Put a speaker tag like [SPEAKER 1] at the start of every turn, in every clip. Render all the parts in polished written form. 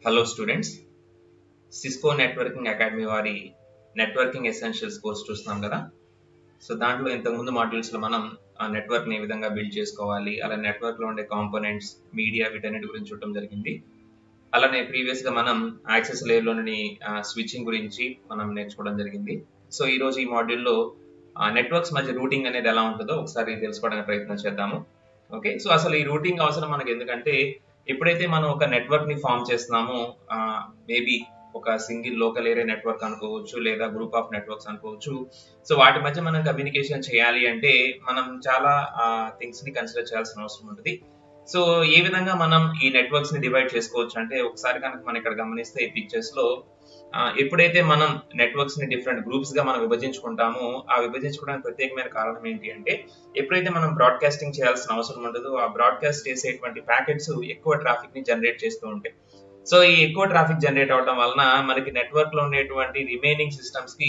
[SPEAKER 1] Hello students, Cisco networking academy వారి networking essentials course చూస్తున్నాం కదా. సో దాంట్లో ఇంతకుముందు మాడ్యూల్స్లో మనం ఆ నెట్వర్క్ని ఏ విధంగా బిల్డ్ చేసుకోవాలి, అలా నెట్వర్క్లో ఉండే కాంపోనెంట్స్, మీడియా, వీటన్నిటి గురించి చూడటం జరిగింది. అలానే ప్రీవియస్గా మనం యాక్సెస్ లేయర్లోని స్విచ్చింగ్ గురించి మనం నేర్చుకోవడం జరిగింది. సో ఈరోజు ఈ మాడ్యూల్లో నెట్వర్క్స్ మధ్య రూటింగ్ అనేది ఎలా ఉంటుందో ఒకసారి తెలుసుకోవడానికి ప్రయత్నం చేద్దాము. ఓకే, సో అసలు ఈ రూటింగ్ అవసరం మనకి ఎందుకంటే ఎప్పుడైతే మనం ఒక నెట్వర్క్ ని ఫామ్ చేస్తున్నామో మేబీ ఒక సింగిల్ లోకల్ ఏరియా నెట్వర్క్ అనుకోవచ్చు, లేదా గ్రూప్ ఆఫ్ నెట్వర్క్స్ అనుకోవచ్చు. సో వాటి మధ్య మనం కమ్యూనికేషన్ చేయాలి అంటే మనం చాలా థింగ్స్ ని కన్సిడర్ చేయాల్సిన అవసరం ఉంటుంది. సో ఏ విధంగా మనం ఈ నెట్వర్క్స్ ని డివైడ్ చేసుకోవచ్చు అంటే ఒకసారి కనుక మనం ఇక్కడ గమనిస్తే ఈ పిక్చర్స్ లో ఎప్పుడైతే మనం నెట్వర్క్స్ ని డిఫరెంట్ గ్రూప్స్ గా మనం విభజించుకుంటామో ఆ విభజించుకోవడానికి ప్రత్యేకమైన కారణం ఏంటి అంటే ఎప్పుడైతే మనం బ్రాడ్కాస్టింగ్ చేయాల్సిన అవసరం ఉండదో ఆ బ్రాడ్కాస్ట్ చేసేటువంటి ప్యాకెట్స్ ఎక్కువ ట్రాఫిక్ ని జనరేట్ చేస్తూ ఉంటాయి. సో ఈ ఎక్కువ ట్రాఫిక్ జనరేట్ అవడం వలన మనకి నెట్వర్క్ లో ఉండేటువంటి రిమైనింగ్ సిస్టమ్స్ కి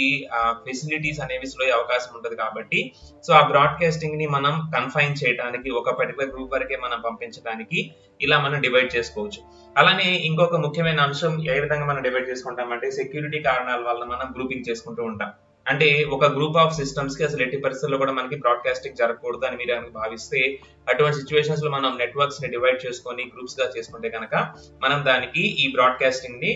[SPEAKER 1] ఫెసిలిటీస్ అనేవి స్లో అయ్యే అవకాశం ఉంటుంది. కాబట్టి సో ఆ బ్రాడ్కాస్టింగ్ ని మనం కన్ఫైన్ చేయడానికి, ఒక పర్టికులర్ గ్రూప్ వరకే మనం పంపించడానికి ఇలా మనం డివైడ్ చేసుకోవచ్చు. అలానే ఇంకొక ముఖ్యమైన అంశం ఏ విధంగా మనం డివైడ్ చేసుకుంటామంటే సెక్యూరిటీ కారణాల వల్ల మనం గ్రూపింగ్ చేసుకుంటూ ఉంటాం. అంటే ఒక గ్రూప్ ఆఫ్ సిస్టమ్స్ కి అసలు ఎట్టి పరిస్థితుల్లో కూడా మనకి బ్రాడ్కాస్టింగ్ జరగకూడదు అని మీరు భావిస్తే అటువంటి సిచ్యువేషన్స్ లో మనం నెట్వర్క్స్ ని డివైడ్ చేసుకొని గ్రూప్స్ గా చేసుకుంటే కనుక మనం దానికి ఈ బ్రాడ్కాస్టింగ్ ని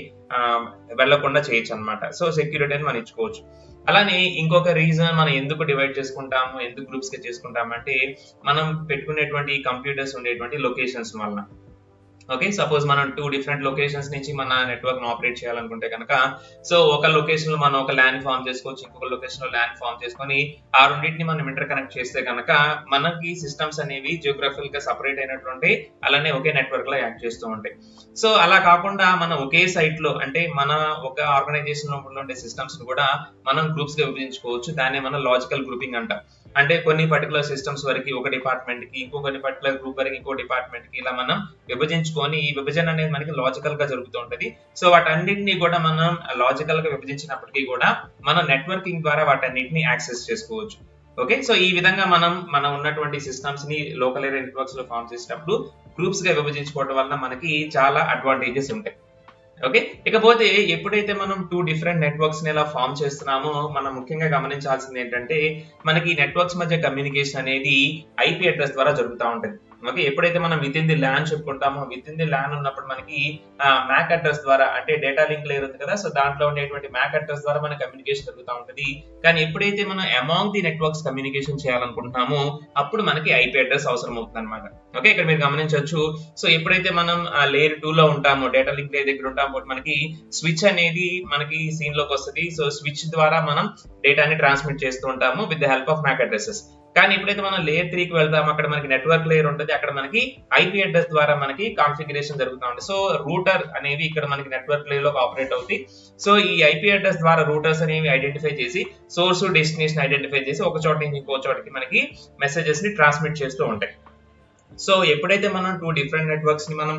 [SPEAKER 1] వెళ్లకుండా చేయొచ్చు అనమాట. సో సెక్యూరిటీ అని మనం ఇచ్చుకోవచ్చు. అలానే ఇంకొక రీజన్ మనం ఎందుకు డివైడ్ చేసుకుంటాము, ఎందుకు గ్రూప్స్ గా చేసుకుంటామంటే మనం పెట్టుకునేటువంటి కంప్యూటర్స్ ఉండేటువంటి లొకేషన్స్ వలన. ఓకే, సపోజ్ మనం 2 డిఫరెంట్ లొకేషన్స్ నుంచి మన నెట్వర్క్ ను ఆపరేట్ చేయాలనుకుంటే కనుక సో ఒక లొకేషన్ లో మనం ఒక ల్యాన్ ఫామ్ చేసుకోవచ్చు, ఇంకొక లొకేషన్ లో ల్యాన్ ఫామ్ చేసుకొని ఆ రెండింటిని మనం ఇంటర్ కనెక్ట్ చేస్తే కనుక మనకి సిస్టమ్స్ అనేవి జియోగ్రఫికల్ గా సపరేట్ అయినటువంటి అలానే ఒకే నెట్వర్క్ లో యాక్ట్ చేస్తూ ఉంటాయి. సో అలా కాకుండా మనం ఒకే సైట్ లో అంటే మన ఒక ఆర్గనైజేషన్ లో ఉండే సిస్టమ్స్ ని కూడా మనం గ్రూప్స్ గా విభజించుకోవచ్చు. దాన్ని మనం లాజికల్ గ్రూపింగ్ అంటాం. అంటే కొన్ని పర్టికులర్ సిస్టమ్స్ వరకు ఒక డిపార్ట్మెంట్ కి, ఇంకొక పర్టికులర్ గ్రూప్ వరకు ఇంకో డిపార్ట్మెంట్ కి ఇలా మనం విభజించుకొని ఈ విభజన అనేది మనకి లాజికల్ గా జరుగుతూ ఉంటది. సో వాటన్నిటిని కూడా మనం లాజికల్ గా విభజించినప్పటికీ కూడా మనం నెట్వర్కింగ్ ద్వారా వాటన్నిటిని యాక్సెస్ చేసుకోవచ్చు. ఓకే, సో ఈ విధంగా మనం ఉన్నటువంటి సిస్టమ్స్ ని లోకల్ ఏరియా నెట్వర్క్స్ లో ఫామ్ చేసేటప్పుడు గ్రూప్స్ గా విభజించుకోవడం వల్ల మనకి చాలా అడ్వాంటేజెస్ ఉంటాయి. ఓకే, ఇకపోతే ఎప్పుడైతే మనం 2 డిఫరెంట్ నెట్వర్క్స్ ని ఇలా ఫామ్ చేస్తున్నామో మనం ముఖ్యంగా గమనించాల్సింది ఏంటంటే మనకి నెట్వర్క్స్ మధ్య కమ్యూనికేషన్ అనేది ఐపీ అడ్రస్ ద్వారా జరుగుతూ ఉంటుంది. ఓకే, ఎప్పుడైతే మనం విత్ ఇన్ ది ల్యాన్ చెప్పుకుంటామో విత్ ఇన్ ది ల్యాన్ ఉన్నప్పుడు మనకి మ్యాక్ అడ్రస్ ద్వారా అంటే డేటా లింక్ లేయర్ ఉంది కదా, సో దాంట్లో ఉండేటువంటి మ్యాక్ అడ్రస్ ద్వారా మన కమ్యూనికేషన్ జరుగుతూ ఉంటుంది. కానీ ఎప్పుడైతే మనం అమాంగ్ ది నెట్వర్క్స్ కమ్యూనికేషన్ చేయాలనుకుంటున్నామో అప్పుడు మనకి ఐపీ అడ్రస్ అవసరం అవుతుంది అనమాట. ఓకే, ఇక్కడ మీరు గమనించవచ్చు. సో ఎప్పుడైతే మనం లేయర్ 2 లో ఉంటామో, డేటా లింక్ లేయర్ దగ్గర ఉంటామో మనకి స్విచ్ అనేది మనకి సీన్ లోకి వస్తుంది. సో స్విచ్ ద్వారా మనం డేటాని ట్రాన్స్మిట్ చేస్తూ ఉంటాము with the help of MAC addresses. కానీ ఎప్పుడైతే మనం లేయర్ 3 కి వెళ్తామో అక్కడ మనకి నెట్వర్క్ లేయర్ ఉంటుంది. అక్కడ మనకి ఐపీ అడ్రస్ ద్వారా మనకి కాన్ఫిగరేషన్ జరుగుతూ ఉంటుంది. సో రూటర్ అనేవి ఇక్కడ మనకి నెట్వర్క్ లేయర్ లో ఆపరేట్ అవుతాయి. సో ఈ ఐపీ అడ్రస్ ద్వారా రూటర్స్ అనేవి ఐడెంటిఫై చేసి సోర్స్ డెస్టినేషన్ ఐడెంటిఫై చేసి ఒక చోట నుంచి ఇంకో చోటకి మనకి మెసేజెస్ ని ట్రాన్స్మిట్ చేస్తూ ఉంటాయి. సో ఎప్పుడైతే మనం 2 డిఫరెంట్ నెట్వర్క్స్ ని మనం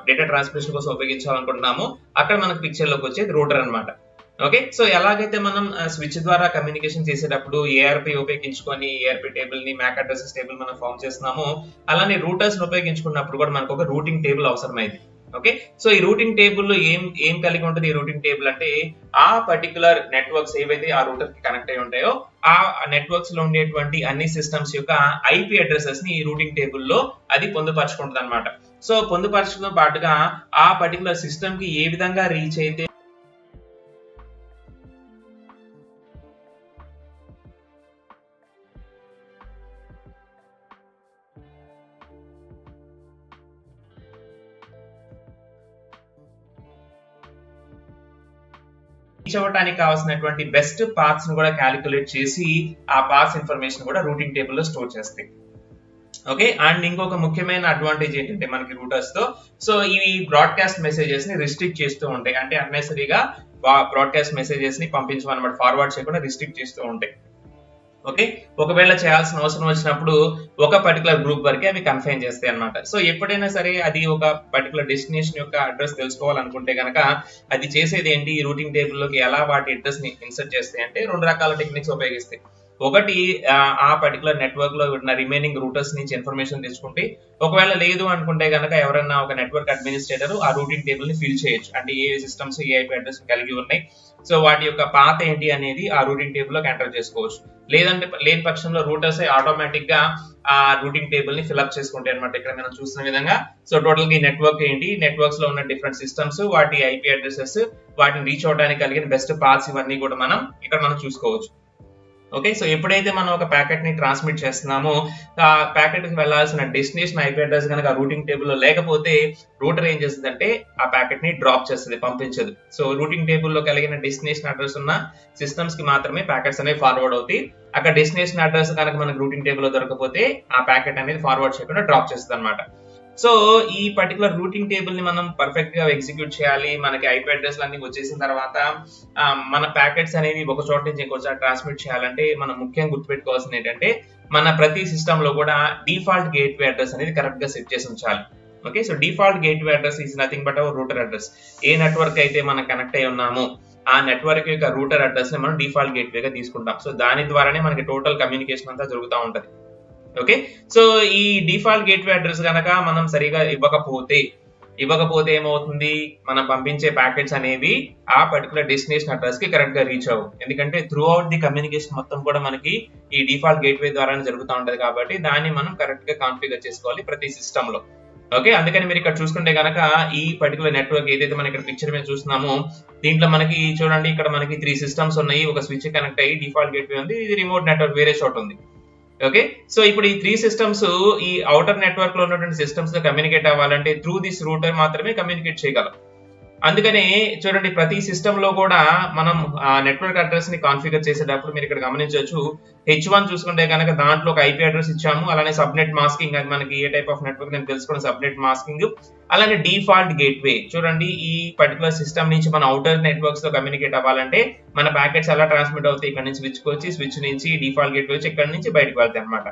[SPEAKER 1] డేటా ట్రాన్స్మిషన్ కోసం ఉపయోగించాలనుకుంటున్నామో అక్కడ మనకి పిక్చర్ లోకి వచ్చేది రూటర్ అన్నమాట. ఓకే, సో ఎలాగైతే మనం స్విచ్ ద్వారా కమ్యూనికేషన్ చేసేటప్పుడు ఏఆర్పి ఉపయోగించుకొని ఏఆర్పి టేబుల్ ని మ్యాక్ అడ్రసెస్ టేబుల్ మనం ఫామ్ చేస్తున్నామో అలానే రూటర్స్ ఉపయోగించుకున్నప్పుడు కూడా మనకు ఒక రూటింగ్ టేబుల్ అవసరమైంది. ఓకే, సో ఈ రూటింగ్ టేబుల్ లో ఏం కలిగి ఉంటుంది? ఈ రూటింగ్ టేబుల్ అంటే ఆ పర్టికులర్ నెట్వర్క్స్ ఏవైతే ఆ రూటర్ కి కనెక్ట్ అయి ఉంటాయో ఆ నెట్వర్క్స్ లో ఉండేటువంటి అన్ని సిస్టమ్స్ యొక్క ఐపీ అడ్రసెస్ ని ఈ రూటింగ్ టేబుల్ లో అది పొందుపరచుకుంటుంది అనమాట. సో పొందుపరచడంతో పాటుగా ఆ పర్టికులర్ సిస్టమ్ కి ఏ విధంగా రీచ్ అయితే రీచ్ అవ్వడానికి కావాల్సినటువంటి బెస్ట్ పాత్స్ ను కూడా క్యాలిక్యులేట్ చేసి ఆ పాత్స్ ఇన్ఫర్మేషన్ కూడా రూటింగ్ టేబుల్ లో స్టోర్ చేస్తాయి. ఓకే, అండ్ ఇంకొక ముఖ్యమైన అడ్వాంటేజ్ ఏంటంటే మనకి రూటర్స్ తో సో ఇవి బ్రాడ్కాస్ట్ మెసేజెస్ ని రిస్ట్రిక్ట్ చేస్తూ ఉంటాయి. అంటే అన్నెసరీగా బ్రాడ్కాస్ట్ మెసేజెస్ ని పంపించమన్నమాట, ఫార్వర్డ్ చేయకుండా రిస్ట్రిక్ట్ చేస్తూ ఉంటాయి. ఓకే, ఒకవేళ చేయాల్సిన అవసరం వచ్చినప్పుడు ఒక పర్టికులర్ గ్రూప్ వరకే అవి కన్ఫైన్ చేస్తాయి అన్నమాట. సో ఎప్పుడైనా సరే అది ఒక పర్టికులర్ డెస్టినేషన్ యొక్క అడ్రస్ తెలుసుకోవాలనుకుంటే కనుక అది చేసేది ఏంటి? ఈ రూటింగ్ టేబుల్ లోకి ఎలా వాటి అడ్రస్ ని ఇన్సర్ట్ చేస్తాయి అంటే 2 రకాల టెక్నిక్స్ ఉపయోగిస్తాయి. ఒకటి ఆ పర్టికులర్ నెట్వర్క్ లో ఉన్న రిమైనింగ్ రూటర్స్ నుంచి ఇన్ఫర్మేషన్ తెచ్చుకుంటే, ఒకవేళ లేదు అనుకుంటే గనక ఎవరైనా ఒక నెట్వర్క్ అడ్మినిస్ట్రేటర్ ఆ రూటింగ్ టేబుల్ ని ఫిల్ చేయొచ్చు. అంటే ఏ సిస్టమ్స్ ఏ ఐపీ అడ్రస్ కలిగి ఉన్నాయి, సో వాటి యొక్క పాత్ ఏంటి అనేది ఆ రూటింగ్ టేబుల్ లోకి ఎంటర్ చేసుకోవచ్చు. లేని పక్షంలో రూటర్స్ ఆటోమేటిక్ గా ఆ రూటింగ్ టేబుల్ ని ఫిల్అప్ చేసుకుంటాయి అనమాట. ఇక్కడ మనం చూసిన విధంగా సో టోటల్ గా ఈ నెట్వర్క్ ఏంటి, నెట్వర్క్స్ లో ఉన్న డిఫరెంట్ సిస్టమ్స్, వాటి ఐపీ అడ్రసెస్, వాటిని రీచ్ అవడానికి కలిగిన బెస్ట్ పాత్స్, ఇవన్నీ కూడా మనం చూసుకోవచ్చు. ఓకే, సో ఎప్పుడైతే మనం ఒక ప్యాకెట్ ని ట్రాన్స్మిట్ చేస్తున్నామో ఆ ప్యాకెట్ కి వెళ్లాల్సిన డెస్టినేషన్ ఐపీ అడ్రస్ కనుక రూటింగ్ టేబుల్ లో లేకపోతే రూటర్ ఏం చేస్తుంది అంటే ఆ ప్యాకెట్ ని డ్రాప్ చేస్తుంది, పంపించదు. సో రూటింగ్ టేబుల్ లో కలిగిన డెస్టినేషన్ అడ్రస్ ఉన్న సిస్టమ్స్ కి మాత్రమే ప్యాకెట్స్ అనేవి ఫార్వర్డ్ అవుతాయి. అక్కడ డెస్టినేషన్ అడ్రస్ కనుక మనకు రూటింగ్ టేబుల్ లో దొరకకపోతే ఆ ప్యాకెట్ అనేది ఫార్వర్డ్ చేయకుండా డ్రాప్ చేస్తుంది అనమాట. సో ఈ పర్టికులర్ రూటింగ్ టేబుల్ ని మనం పర్ఫెక్ట్ గా ఎగ్జిక్యూట్ చేయాలి. మనకి ఐపీ అడ్రస్ అన్ని వచ్చేసిన తర్వాత మన ప్యాకెట్స్ అనేవి ఒక చోట నుంచి ఇంకో చోట ట్రాన్స్మిట్ చేయాలంటే మనం ముఖ్యంగా గుర్తుపెట్టుకోవాల్సింది ఏంటంటే మన ప్రతి సిస్టమ్ లో కూడా డిఫాల్ట్ గేట్వే అడ్రస్ అనేది కరెక్ట్ గా సెట్ చేసి ఉంచాలి. Okay, so default gateway address is nothing but our router address. A network అయితే మనం కనెక్ట్ అయి ఉన్నామో ఆ నెట్వర్క్ యొక్క రూటర్ అడ్రస్ ని మనం డిఫాల్ట్ గేట్వే గా తీసుకుంటాం. సో దాని ద్వారానే మనకి టోటల్ కమ్యూనికేషన్ అంతా జరుగుతూ ఉంటది. ఓకే, సో ఈ డిఫాల్ట్ గేట్వే అడ్రస్ కనుక మనం సరిగా ఇవ్వకపోతే ఏమవుతుంది, మనం పంపించే ప్యాకెట్స్ అనేవి ఆ పర్టికులర్ డెస్టినేషన్ అడ్రస్ కి కరెక్ట్ గా రీచ్ అవ్వు. ఎందుకంటే త్రూ అవుట్ ది కమ్యూనికేషన్ మొత్తం కూడా మనకి ఈ డిఫాల్ట్ గేట్వే ద్వారా జరుగుతూ ఉంటది కాబట్టి దాన్ని మనం కరెక్ట్ గా కాన్ఫిగర్ చేసుకోవాలి ప్రతి సిస్టమ్ లో. ఓకే, అందుకని మీరు ఇక్కడ చూసుకుంటే కనుక ఈ పర్టికులర్ నెట్వర్క్ ఏదైతే మనం ఇక్కడ పిక్చర్ మీద చూస్తున్నామో దీంట్లో మనకి చూడండి, ఇక్కడ మనకి 3 సిస్టమ్స్ ఉన్నాయి. ఒక స్విచ్ కనెక్ట్ అయ్యి డిఫాల్ట్ గేట్వే ఉంది, ఇది రిమోట్ నెట్వర్క్ వేరే చోట ఉంది. ఓకే, సో ఇప్పుడు ఈ 3 సిస్టమ్స్ ఈ అవుటర్ నెట్వర్క్ లో ఉన్నటువంటి సిస్టమ్స్ తో కమ్యూనికేట్ అవ్వాలంటే త్రూ దిస్ రూటర్ మాత్రమే కమ్యూనికేట్ చేయగలం. అందుకనే చూడండి, ప్రతి సిస్టమ్ లో కూడా మనం నెట్వర్క్ అడ్రస్ ని కాన్ఫిగర్ చేసేటప్పుడు మీరు ఇక్కడ గమనించవచ్చు. H1 చూసుకుంటే కనుక దాంట్లో ఒక ఐపీ అడ్రస్ ఇచ్చాము, అలానే సబ్నెట్ మాస్కింగ్, అది మనకి ఏ టైప్ ఆఫ్ నెట్వర్క్ నేను తెలుసుకోవడం సబ్నెట్ మాస్కింగ్, అలానే డిఫాల్ట్ గేట్వే. చూడండి, ఈ పర్టికులర్ సిస్టమ్ నుంచి మన అవుటర్ నెట్వర్క్స్ తో కమ్యూనికేట్ అవ్వాలంటే మన ప్యాకెట్స్ ఎలా ట్రాన్స్మిట్ అవుతాయి, ఇక్కడ నుంచి స్విచ్ వచ్చి స్విచ్ నుంచి డిఫాల్ట్ గేట్వే వచ్చి ఇక్కడ నుంచి బయటకు వెళ్తాయి అనమాట.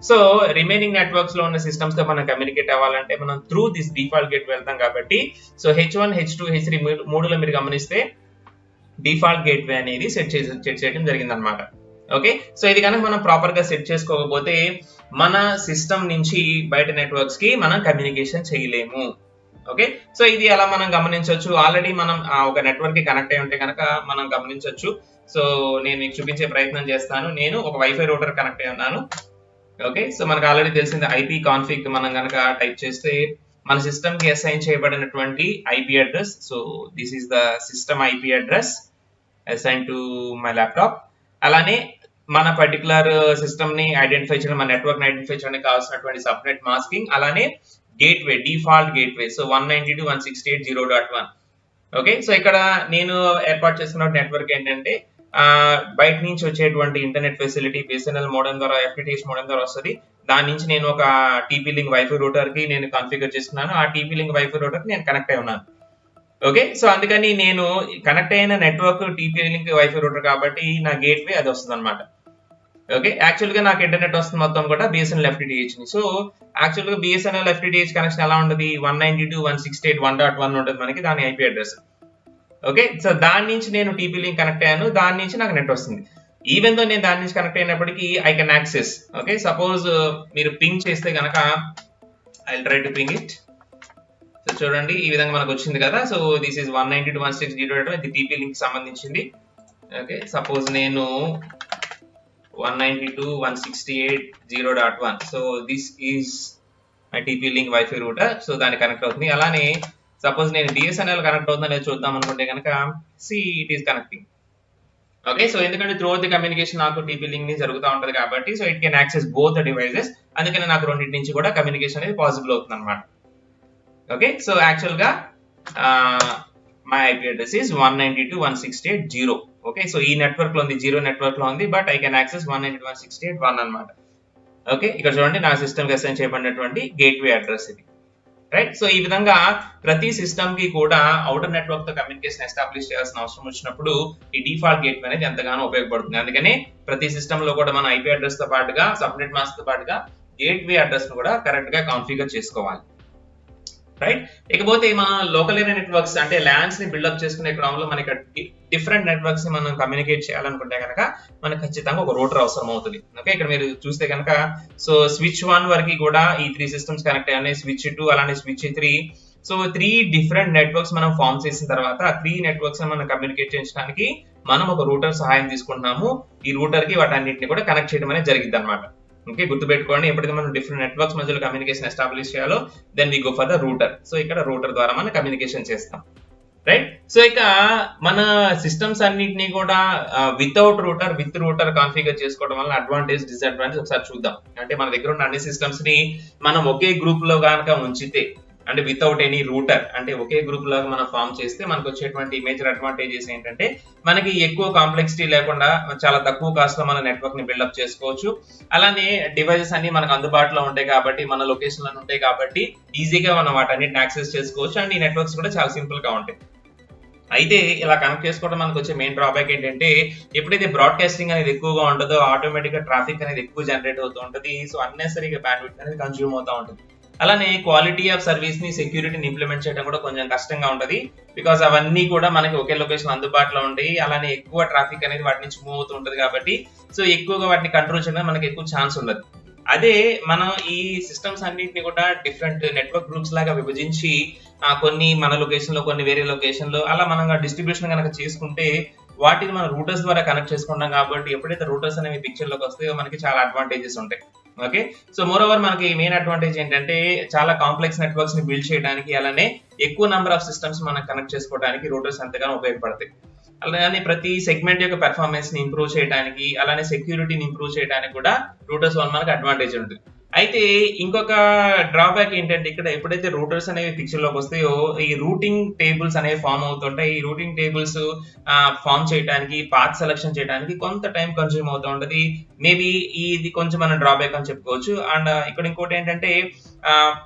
[SPEAKER 1] సో రిమైనింగ్ నెట్వర్క్స్ లో ఉన్న సిస్టమ్స్ తో మనం కమ్యూనికేట్ అవ్వాలంటే మనం త్రూ దిస్ డిఫాల్ట్ గేట్ వెళ్తాం కాబట్టి సో H1, H2, H3 మూడులో మీరు గమనిస్తే డిఫాల్ట్ గేట్వే అనేది సెట్ చేయడం జరిగింది అనమాట. ఓకే, సో ఇది కనుక మనం ప్రాపర్ గా సెట్ చేసుకోకపోతే మన సిస్టమ్ నుంచి బయట నెట్వర్క్స్ కి మనం కమ్యూనికేషన్ చేయలేము. ఓకే, సో ఇది అలా మనం గమనించవచ్చు. ఆల్రెడీ మనం ఒక నెట్వర్క్ కి కనెక్ట్ అయి ఉంటే కనుక మనం గమనించవచ్చు. సో నేను మీకు చూపించే ప్రయత్నం చేస్తాను. నేను ఒక వైఫై రూటర్ కనెక్ట్ అయి ఉన్నాను. ఓకే, సో మనకు ఆల్రెడీ తెలిసింది ఐపీ కాన్ఫిగ్ మనం కనుక టైప్ చేస్తే మన సిస్టమ్ కి అసైన్ చేయబడినటువంటి IP address. So this is the system IP address assign to my laptop. అలానే మన పర్టికులర్ సిస్టమ్ ని ఐడెంటిఫై చేయడం, మన నెట్వర్క్ ని ఐడెంటిఫై చేయడానికి కావాల్సినటువంటి సబ్నెట్ మాస్కింగ్, అలానే gateway, default gateway. So 192.168.0.1. Okay, so ఇక్కడ నేను ఏర్పాటు చేస్తున్న నెట్వర్క్ ఏంటంటే బయట నుంచి వచ్చేటువంటి ఇంటర్నెట్ ఫెసిలిటీ బిఎస్ఎన్ఎల్ మోడెమ్ ద్వారా, FTTH మోడెమ్ ద్వారా వస్తుంది. దాని నుంచి నేను ఒక టీపీ లింక్ వైఫై రూటర్ కి నేను కాన్ఫిగర్ చేసుకున్నాను. ఆ టీపీ లింక్ వైఫై రూటర్ కి నేను కనెక్ట్ అయి ఉన్నాను. ఓకే, సో అందుకని నేను కనెక్ట్ అయిన network TP Link wifi router కాబట్టి నా గేట్వే అది వస్తుంది అనమాట. ఓకే, యాక్చువల్ గా నాకు ఇంటర్నెట్ వస్తుంది మొత్తం కూడా బిఎస్ఎన్ఎల్ FTTH ని. సో యాక్చువల్ గా బిఎస్ఎన్ఎల్ FTTH కనెక్షన్ ఎలా ఉంటుంది, 192.168.1.1 ఉంటుంది మనకి దాని ఐపీ అడ్రస్. ఓకే, సో దాని నుంచి నేను టీపీ లింక్ కనెక్ట్ అయ్యాను, దాని నుంచి నాకు నెట్ వస్తుంది. ఈవెన్ దో నేను దాని నుంచి కనెక్ట్ అయినప్పటికీ I can access. Okay, suppose మీరు పింగ్ చేస్తే కనుక I will try to ping it. So చూడండి, ఈ విధంగా మనకు వచ్చింది కదా. సో దిస్ ఈస్ 192.168.1, ఇది టీపీ లింక్ సంబంధించింది. ఓకే, సపోజ్ నేను 192.168.0.1. So this is my TP Link wifi router. So దాన్ని కనెక్ట్ అవుతుంది. అలానే సపోజ్ నేను బిఎస్ఎన్ఎల్ కనెక్ట్ అవుతుందని చూద్దాం అనుకుంటే కనుక it is connecting. Okay, so ఎందుకంటే త్రూ అవుట్ ది కమ్యూనికేషన్ నాకు టీపీ లింక్ నుంచి జరుగుతూ ఉంటుంది కాబట్టి so it can access both the devices. అందుకని నాకు రెండింటి నుంచి కూడా కమ్యూనికేషన్ అనేది పాసిబుల్ అవుతుంది అనమాట. ఓకే, సో యాక్చువల్ గా my IP address is 192.168.0. Okay, so ఈ నెట్వర్క్ లో ఉంది, 0 నెట్వర్క్ లో ఉంది, బట్ ఐ కెన్ యాక్సెస్ 192.168.1 అనమాట. ఓకే, ఇక్కడ చూడండి, నా సిస్టమ్ కి అసైన్ చేయబడినటువంటి గేట్వే అడ్రస్ ఇది. రైట్, సో ఈ విధంగా ప్రతి సిస్టమ్ కి కూడా అవుటర్ నెట్వర్క్ తో కమ్యూనికేషన్ ఎస్టాబ్లిష్ చేయాల్సిన అవసరం వచ్చినప్పుడు ఈ డిఫాల్ట్ గేట్వే అనేది ఎంతగానో ఉపయోగపడుతుంది. అందుకనే ప్రతి సిస్టమ్ లో కూడా మన ఐపీ అడ్రస్ తో పాటుగా సబ్నెట్ మాస్క్ తో పాటుగా గేట్వే అడ్రస్ ను కూడా కరెక్ట్ గా కాన్ఫిగర్ చేసుకోవాలి. రైట్. ఇకపోతే మన లోకల్ ఏరియా నెట్వర్క్స్ అంటే ల్యాన్స్ ని బిల్డప్ చేసుకునే క్రమంలో మనకి డిఫరెంట్ నెట్వర్క్స్ ని మనం కమ్యూనికేట్ చేయాలనుకుంటే కనుక మనకు ఖచ్చితంగా ఒక రూటర్ అవసరం అవుతుంది. ఓకే, ఇక్కడ మీరు చూస్తే కనుక సో స్విచ్ 1 వరకు కూడా ఈ 3 సిస్టమ్స్ కనెక్ట్ అయ్యాయి, స్విచ్ 2 అలానే స్విచ్ 3. సో 3 డిఫరెంట్ నెట్వర్క్స్ మనం ఫామ్ చేసిన తర్వాత ఆ 3 నెట్వర్క్స్ మనం కమ్యూనికేట్ చేయడానికి మనం ఒక రూటర్ సహాయం తీసుకుంటున్నాము. ఈ రూటర్ కి వాటన్నిటిని కూడా కనెక్ట్ చేయడం అనేది జరిగింది అనమాట. ఓకే, గుర్తుపెట్టుకోండి, ఎప్పుడైతే మనం డిఫరెంట్ నెట్వర్క్స్ మధ్యలో కమ్యూనికేషన్ ఎస్టాబ్లిష్ చేయాలో then we go for the router. So ఇక్కడ రూటర్ ద్వారా మనం కమ్యూనికేషన్ చేస్తాం, రైట్. సో ఇక మన సిస్టమ్స్ అన్నిటిని కూడా without router with router configure చేసుకోవడం వల్ల అడ్వాంటేజ్ డిసడ్వాంటేజ్ ఒకసారి చూద్దాం. అంటే మన దగ్గర ఉన్న అన్ని సిస్టమ్స్ ని మనం ఒకే గ్రూప్ లో కనుక ఉంచితే అంటే వితౌట్ ఎనీ రూటర్ అంటే ఒకే గ్రూప్ లాగా మనం ఫామ్ చేస్తే మనకు వచ్చేటువంటి మేజర్ అడ్వాంటేజెస్ ఏంటంటే మనకి ఎక్కువ కాంప్లెక్సిటీ లేకుండా చాలా తక్కువ కాస్ట్ లో మన నెట్వర్క్ ని బిల్డప్ చేసుకోవచ్చు. అలానే డివైజెస్ అన్ని మనకు అందుబాటులో ఉంటాయి కాబట్టి మన లొకేషన్ లో ఉంటాయి కాబట్టి ఈజీగా మనం వాటన్నిటిని యాక్సెస్ చేసుకోవచ్చు. అండ్ ఈ నెట్వర్క్స్ కూడా చాలా సింపుల్ గా ఉంటాయి. అయితే ఇలా కనెక్ట్ చేసుకోవడం మనకు వచ్చే మెయిన్ డ్రాబ్యాక్ ఏంటంటే ఎప్పుడైతే బ్రాడ్కాస్టింగ్ అనేది ఎక్కువగా ఉంటుందో ఆటోమేటిక్ గా ట్రాఫిక్ అనేది ఎక్కువ జనరేట్ అవుతూ ఉంటుంది. సో అన్నెసరీగా బ్యాండ్విడ్త్ అనేది కన్జ్యూమ్ అవుతూ ఉంటుంది. అలానే క్వాలిటీ ఆఫ్ సర్వీస్ ని సెక్యూరిటీని ఇంప్లిమెంట్ చేయడం కూడా కొంచెం కష్టంగా ఉంటది. బికాస్ అవన్నీ కూడా మనకి ఒకే లొకేషన్ అందుబాటులో ఉంటాయి. అలానే ఎక్కువ ట్రాఫిక్ అనేది వాటి నుంచి మూవ్ అవుతూ ఉంటది కాబట్టి సో ఎక్కువగా వాటిని కంట్రోల్ చేయడం మనకి ఎక్కువ ఛాన్స్ ఉండదు. అదే మనం ఈ సిస్టమ్స్ అన్నింటినీ కూడా డిఫరెంట్ నెట్వర్క్ గ్రూప్స్ లాగా విభజించి కొన్ని మన లొకేషన్ లో కొన్ని వేరే లొకేషన్ లో అలా మనం డిస్ట్రిబ్యూషన్ కనుక చేసుకుంటే వాటిని మనం రూటర్స్ ద్వారా కనెక్ట్ చేసుకుంటాం కాబట్టి ఎప్పుడైతే రూటర్స్ అనేవి పిక్చర్ లోకి వస్తాయో మనకి చాలా అడ్వాంటేజెస్ ఉంటాయి. ఓకే, సో మోర్ ఓవర్ మనకి మెయిన్ అడ్వాంటేజ్ ఏంటంటే చాలా కాంప్లెక్స్ నెట్వర్క్స్ ని బిల్డ్ చేయడానికి అలానే ఎక్కువ నెంబర్ ఆఫ్ సిస్టమ్స్ మనం కనెక్ట్ చేసుకోవడానికి రూటర్స్ ఎంతగానో ఉపయోగపడతాయి. అలానే ప్రతి సెగ్మెంట్ యొక్క పెర్ఫార్మెన్స్ ని ఇంప్రూవ్ చేయడానికి అలానే సెక్యూరిటీని ఇంప్రూవ్ చేయడానికి కూడా రూటర్స్ వల్ల మనకి అడ్వాంటేజ్ ఉంటుంది. అయితే ఇంకొక డ్రాబ్యాక్ ఏంటంటే ఇక్కడ ఎప్పుడైతే రూటర్స్ అనేవి పిక్చర్ లోకి వస్తాయో ఈ రూటింగ్ టేబుల్స్ అనేవి ఫామ్ అవుతుంటాయి. ఈ రూటింగ్ టేబుల్స్ ఫామ్ చేయడానికి పాత్ సెలెక్షన్ చేయడానికి కొంత టైం కన్స్యూమ్ అవుతూ ఉంటది. మేబీ ఇది కొంచెం మనం డ్రాబ్యాక్ అని చెప్పుకోవచ్చు. అండ్ ఇక్కడ ఇంకోటి ఏంటంటే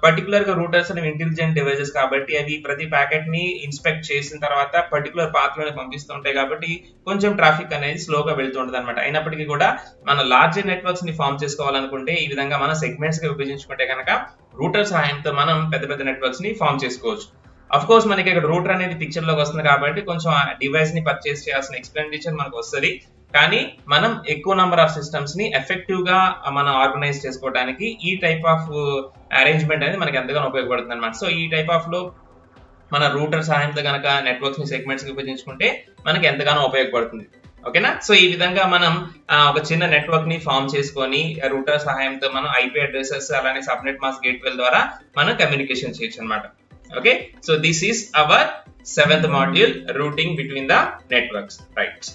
[SPEAKER 1] పర్టికులర్ గా రూటర్స్ అనేవి ఇంటెలిజెంట్ డివైజెస్ కాబట్టి అవి ప్రతి ప్యాకెట్ ని ఇన్స్పెక్ట్ చేసిన తర్వాత పర్టికులర్ పాత్ లోనే పంపిస్తుంటాయి కాబట్టి కొంచెం ట్రాఫిక్ అనేది స్లోగా వెళ్తుంటది అనమాట. అయినప్పటికీ కూడా మన లార్జర్ నెట్వర్క్స్ ని ఫామ్ చేసుకోవాలనుకుంటే ఈ విధంగా మన సెగ్మెంట్స్ గా విభజించుకుంటే కనుక రూటర్ సహాయంతో మనం పెద్ద పెద్ద నెట్వర్క్స్ ని ఫామ్ చేసుకోవచ్చు. అఫ్ కోర్స్ మనకి ఇక్కడ రూటర్ అనేది పిక్చర్ లోకి వస్తుంది కాబట్టి కొంచెం డివైస్ ని పర్చేస్ చేయాల్సిన ఎక్స్పెండిచర్ మనకు వస్తుంది. కానీ మనం ఎక్కువ నెంబర్ ఆఫ్ సిస్టమ్స్ ని ఎఫెక్టివ్ గా మనం ఆర్గనైజ్ చేసుకోవడానికి ఈ టైప్ ఆఫ్ అరేంజ్మెంట్ అనేది మనకి ఎంతగానో ఉపయోగపడుతుంది అనమాట. సో ఈ టైప్ ఆఫ్ లో మన రూటర్ సహాయంతో కనుక నెట్వర్క్స్ ని సెగ్మెంట్స్ కి విభజించుకుంటే మనకి ఎంతగానో ఉపయోగపడుతుంది. ఓకేనా, సో ఈ విధంగా మనం ఒక చిన్న నెట్వర్క్ ని ఫామ్ చేసుకొని రూటర్ సహాయంతో మనం ఐపీ అడ్రసెస్ అలానే సబ్నెట్ మాస్క్ గేట్వేల ద్వారా మనం కమ్యూనికేషన్ చేయొచ్చు అనమాట. Okay, so this is our 7th module routing between the networks, right.